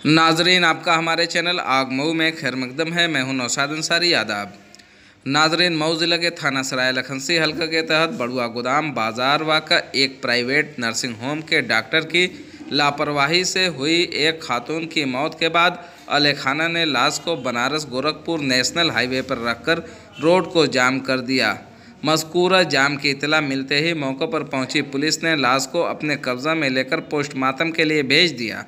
नाजरीन, आपका हमारे चैनल आग मऊ में खैर मकदम है। मैं हूं नौशाद अंसारी यादव। नाजरीन, मऊ ज़िले के थाना सराय लखनसी हल्का के तहत बड़ुआ गोदाम बाजार वाक़ा एक प्राइवेट नर्सिंग होम के डॉक्टर की लापरवाही से हुई एक खातून की मौत के बाद अहलखाना ने लाश को बनारस गोरखपुर नेशनल हाईवे पर रखकर रोड को जाम कर दिया। मज़कूरा जाम की इतला मिलते ही मौके पर पहुंची पुलिस ने लाश को अपने कब्जा में लेकर पोस्टमार्टम के लिए भेज दिया।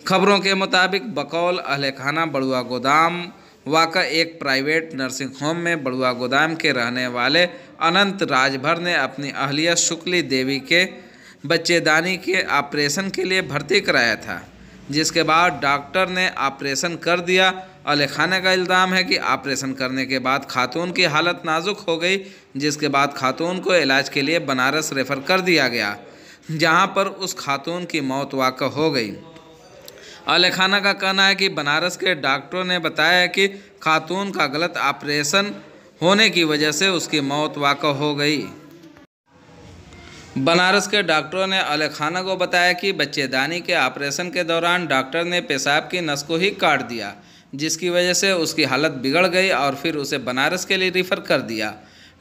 खबरों के मुताबिक बकौल अहलखाना बड़ुआ गोदाम वाक़ा एक प्राइवेट नर्सिंग होम में बड़ुआ गोदाम के रहने वाले अनंत राजभर ने अपनी अहलिया शुक्ली देवी के बच्चेदानी के ऑपरेशन के लिए भर्ती कराया था, जिसके बाद डॉक्टर ने ऑपरेशन कर दिया। अहलखाना का इल्ज़ाम है कि ऑपरेशन करने के बाद खातून की हालत नाजुक हो गई, जिसके बाद खातून को इलाज के लिए बनारस रेफ़र कर दिया गया, जहां पर उस खातून की मौत वाक़ा हो गई। अहलखाना का कहना है कि बनारस के डॉक्टरों ने बताया कि खातून का गलत ऑपरेशन होने की वजह से उसकी मौत वाक़ा हो गई। बनारस के डॉक्टरों ने अहलखाना को बताया कि बच्चेदानी के ऑपरेशन के दौरान डॉक्टर ने पेशाब की नस को ही काट दिया, जिसकी वजह से उसकी हालत बिगड़ गई और फिर उसे बनारस के लिए रेफ़र कर दिया।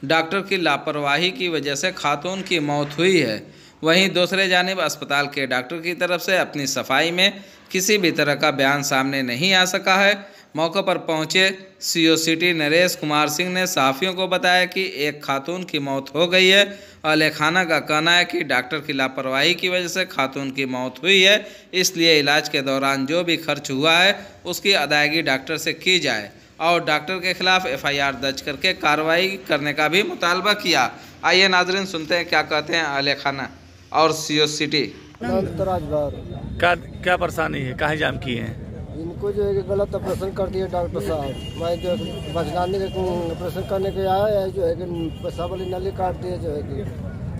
डॉक्टर की लापरवाही की वजह से खातून की मौत हुई है। वहीं दूसरे जानिब अस्पताल के डॉक्टर की तरफ से अपनी सफाई में किसी भी तरह का बयान सामने नहीं आ सका है। मौके पर पहुंचे CO सिटी नरेश कुमार सिंह ने सहाफ़ियों को बताया कि एक खातून की मौत हो गई है। अहलखाना का कहना है कि डॉक्टर की लापरवाही की वजह से खातून की मौत हुई है, इसलिए इलाज के दौरान जो भी खर्च हुआ है उसकी अदायगी डॉक्टर से की जाए और डॉक्टर के खिलाफ FIR दर्ज करके कार्रवाई करने का भी मुतालबा किया। आइए नाजरीन, सुनते हैं क्या कहते हैं अहलखाना और CO सिटी। क्या परेशानी है, काहे जाम किए हैं? इनको जो है कि गलत ऑपरेशन कर दिए डॉक्टर साहब। मैं जो बचदानी के ऑपरेशन करने के आया है, जो है कि पेशाब वाली नली काट दिए, जो है कि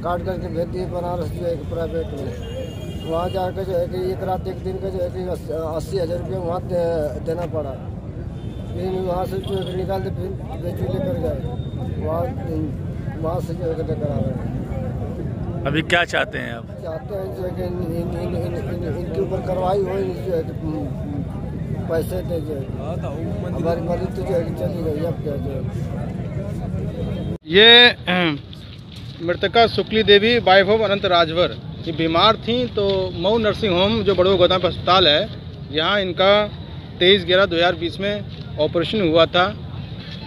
काट करके भेज दिए बनारस, जो है कि प्राइवेट में। वहाँ जाकर जो है कि एक रात एक दिन का जो है कि 80,000 रुपये वहाँ देना पड़ा। फिर वहाँ से जो है कि निकाल दे, फिर बेचू लेकर गए वहाँ से जो है कि लेकर आ रहे हैं। अभी क्या चाहते हैं आप? चाहते हैं जो है कि इनके ऊपर कार्रवाई हो, जो है कि पैसे दे, जो है हमारी मरीज तो जो है कि चली गई। अब क्या जो है ये मृतका शुक्ली देवी वाइफ ऑफ अनंत राजभर ये बीमार थी, तो मऊ नर्सिंग होम जो बड़ुआ गोदाम अस्पताल है, यहाँ इनका 23/11/2020 में ऑपरेशन हुआ था।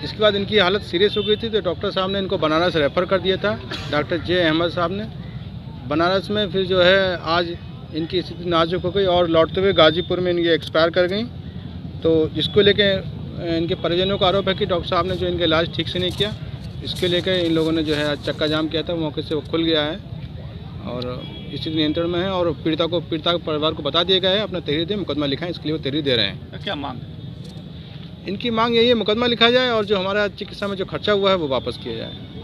इसके बाद इनकी हालत सीरियस हो गई थी, तो डॉक्टर साहब ने इनको बनारस रेफ़र कर दिया था, डॉक्टर J अहमद साहब ने बनारस में। फिर जो है आज इनकी स्थिति नाजुक हो गई और लौटते हुए गाजीपुर में इनकी एक्सपायर कर गई। तो इसको लेके इनके परिजनों का आरोप है कि डॉक्टर साहब ने जो इनका इलाज ठीक से नहीं किया, इसके लेकर इन लोगों ने जो है चक्का जाम किया था। मौके से वो खुल गया है और स्थिति नियंत्रण में है और पीड़िता के परिवार को बता दिया गया है अपना तहरीर दे, मुकदमा लिखा है, इसके लिए वो तहरीर दे रहे हैं। क्या मांग? इनकी मांग यही है मुकदमा लिखा जाए और जो हमारा चिकित्सा में जो खर्चा हुआ है वो वापस किया जाए।